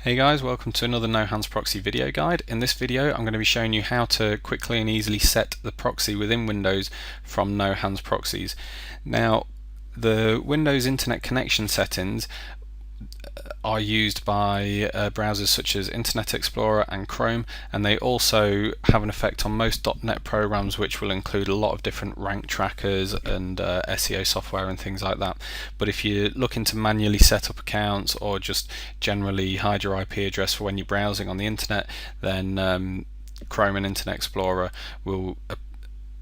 Hey guys, welcome to another No Hands Proxy video guide. In this video I'm going to be showing you how to quickly and easily set the proxy within Windows from No Hands Proxies. Now, the Windows Internet connection settings are used by browsers such as Internet Explorer and Chrome, and they also have an effect on most .NET programs, which will include a lot of different rank trackers and SEO software and things like that. But if you're looking to manually set up accounts or just generally hide your IP address for when you're browsing on the internet, then Chrome and Internet Explorer will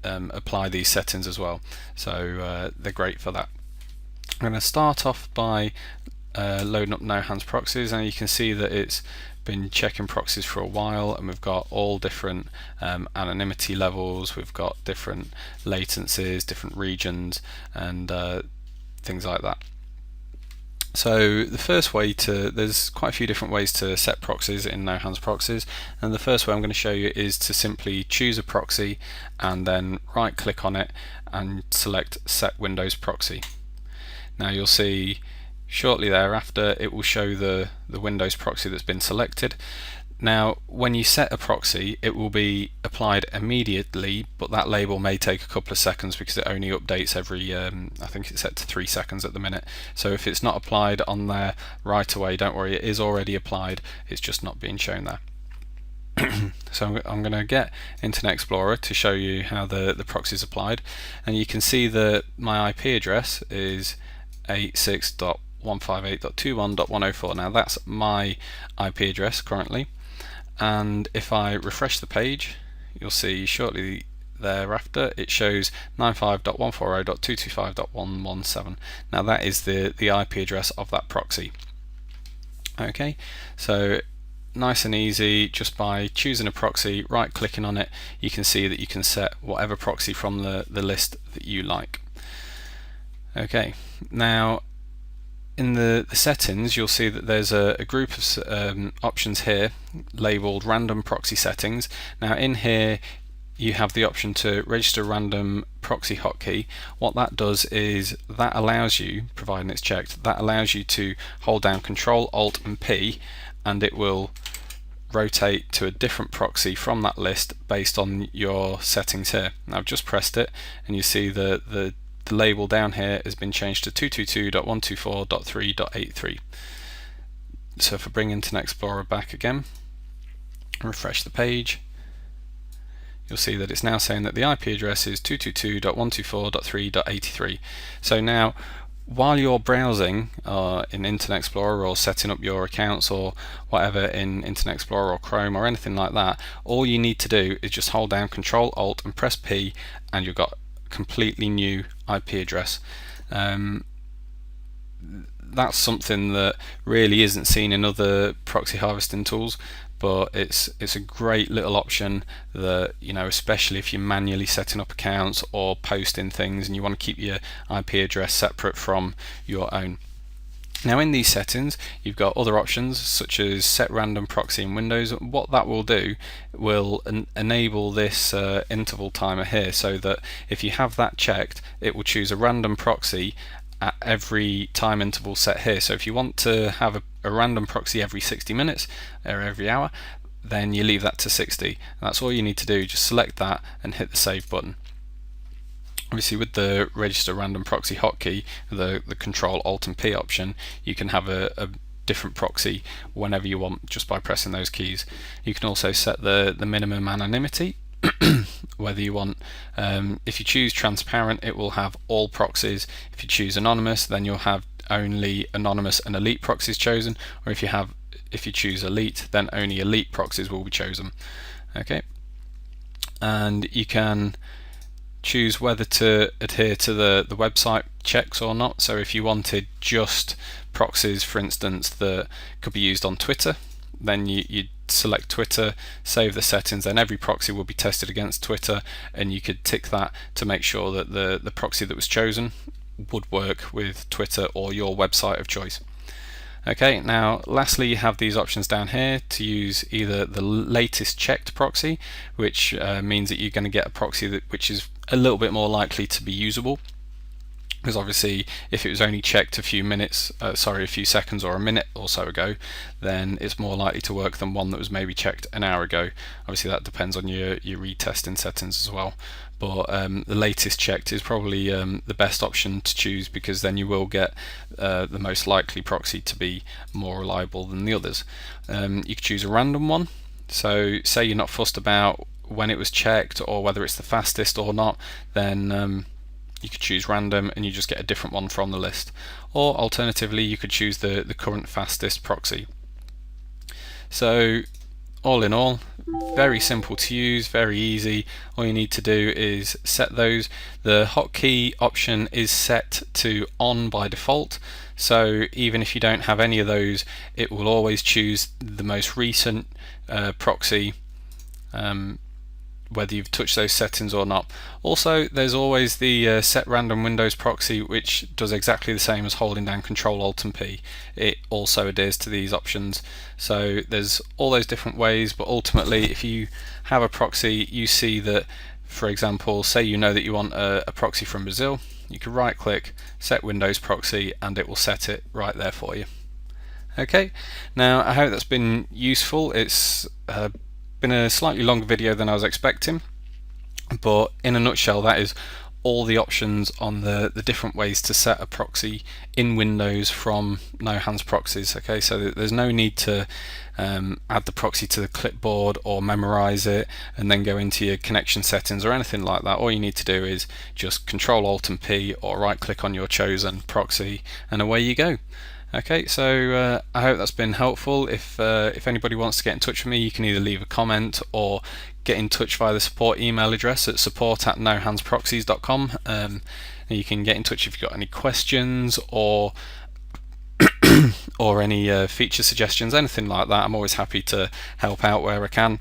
apply these settings as well. So they're great for that. I'm going to start off by loading up No Hands Proxies, and you can see that it's been checking proxies for a while, and we've got all different anonymity levels, we've got different latencies, different regions, and things like that. So the first way there's quite a few different ways to set proxies in No Hands Proxies, and the first way I'm going to show you is to simply choose a proxy and then right click on it and select Set Windows Proxy. Now you'll see shortly thereafter it will show the Windows proxy that's been selected. Now when you set a proxy it will be applied immediately, but that label may take a couple of seconds because it only updates every I think it's set to 3 seconds at the minute. So if it's not applied on there right away, don't worry, it is already applied, it's just not being shown there. So I'm going to get Internet Explorer to show you how the proxy is applied, and you can see that my IP address is 86.158.21.104. Now that's my IP address currently, and if I refresh the page you'll see shortly thereafter it shows 95.140.225.117. Now that is the IP address of that proxy. Okay, so nice and easy, just by choosing a proxy, right clicking on it, you can see that you can set whatever proxy from the list that you like. Okay, now in the settings you'll see that there's a group of options here labeled random proxy settings. Now in here you have the option to register random proxy hotkey. What that does is that allows you, providing it's checked, that allows you to hold down Control Alt and P and it will rotate to a different proxy from that list based on your settings here. Now I've just pressed it and you see the label down here has been changed to 222.124.3.83. So if I bring Internet Explorer back again and refresh the page, you'll see that it's now saying that the IP address is 222.124.3.83. So now while you're browsing in Internet Explorer or setting up your accounts or whatever in Internet Explorer or Chrome or anything like that, all you need to do is just hold down Control Alt and press P and you've got completely new IP address. That's something that really isn't seen in other proxy harvesting tools, but it's a great little option that, you know, especially if you're manually setting up accounts or posting things and you want to keep your IP address separate from your own. Now in these settings you've got other options such as set random proxy in Windows. What that will do will enable this interval timer here, so that if you have that checked it will choose a random proxy at every time interval set here. So if you want to have a random proxy every 60 minutes or every hour, then you leave that to 60. And that's all you need to do, just select that and hit the save button. Obviously with the register random proxy hotkey, the Control Alt and P option, you can have a different proxy whenever you want just by pressing those keys. You can also set the minimum anonymity, whether you want, if you choose transparent it will have all proxies. If you choose anonymous then you'll have only anonymous and elite proxies chosen, or if you choose elite then only elite proxies will be chosen. Okay, and you can choose whether to adhere to the website checks or not. So if you wanted just proxies, for instance, that could be used on Twitter, then you'd select Twitter, save the settings, then every proxy will be tested against Twitter, and you could tick that to make sure that the proxy that was chosen would work with Twitter or your website of choice. Okay, now lastly you have these options down here to use either the latest checked proxy, which means that you're going to get a proxy which is a little bit more likely to be usable, because obviously if it was only checked a few seconds or a minute or so ago, then it's more likely to work than one that was maybe checked an hour ago. Obviously that depends on your retesting settings as well, but the latest checked is probably the best option to choose, because then you will get the most likely proxy to be more reliable than the others. You could choose a random one, so say you're not fussed about when it was checked or whether it's the fastest or not, then you could choose random and you just get a different one from the list. Or alternatively, you could choose the current fastest proxy. So all in all, very simple to use, very easy. All you need to do is set those. The hotkey option is set to on by default, so even if you don't have any of those, it will always choose the most recent proxy, whether you've touched those settings or not. Also, there's always the set random Windows proxy, which does exactly the same as holding down Control Alt and P. It also adheres to these options. So there's all those different ways, but ultimately if you have a proxy, you see that, for example, say you know that you want a proxy from Brazil, you can right click, set Windows proxy, and it will set it right there for you. Okay, now I hope that's been useful. It's been a slightly longer video than I was expecting, but in a nutshell, that is all the options on the different ways to set a proxy in Windows from No Hands Proxies. Okay, so there's no need to add the proxy to the clipboard or memorize it and then go into your connection settings or anything like that. All you need to do is just Control Alt and P or right click on your chosen proxy and away you go. Okay, so I hope that's been helpful. If anybody wants to get in touch with me, you can either leave a comment or get in touch via the support email address at support@nohandsproxies.com. You can get in touch if you've got any questions or or any feature suggestions, anything like that. I'm always happy to help out where I can.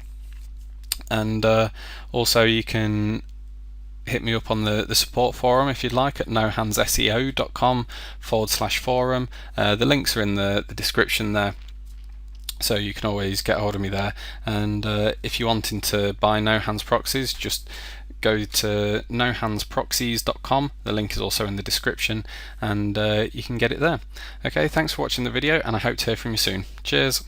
And also you can hit me up on the support forum if you'd like at nohandsseo.com/forum. The links are in the description there, so you can always get hold of me there. And if you're wanting to buy No Hands Proxies, just go to nohandsproxies.com. The link is also in the description, and you can get it there. Okay, thanks for watching the video, and I hope to hear from you soon. Cheers.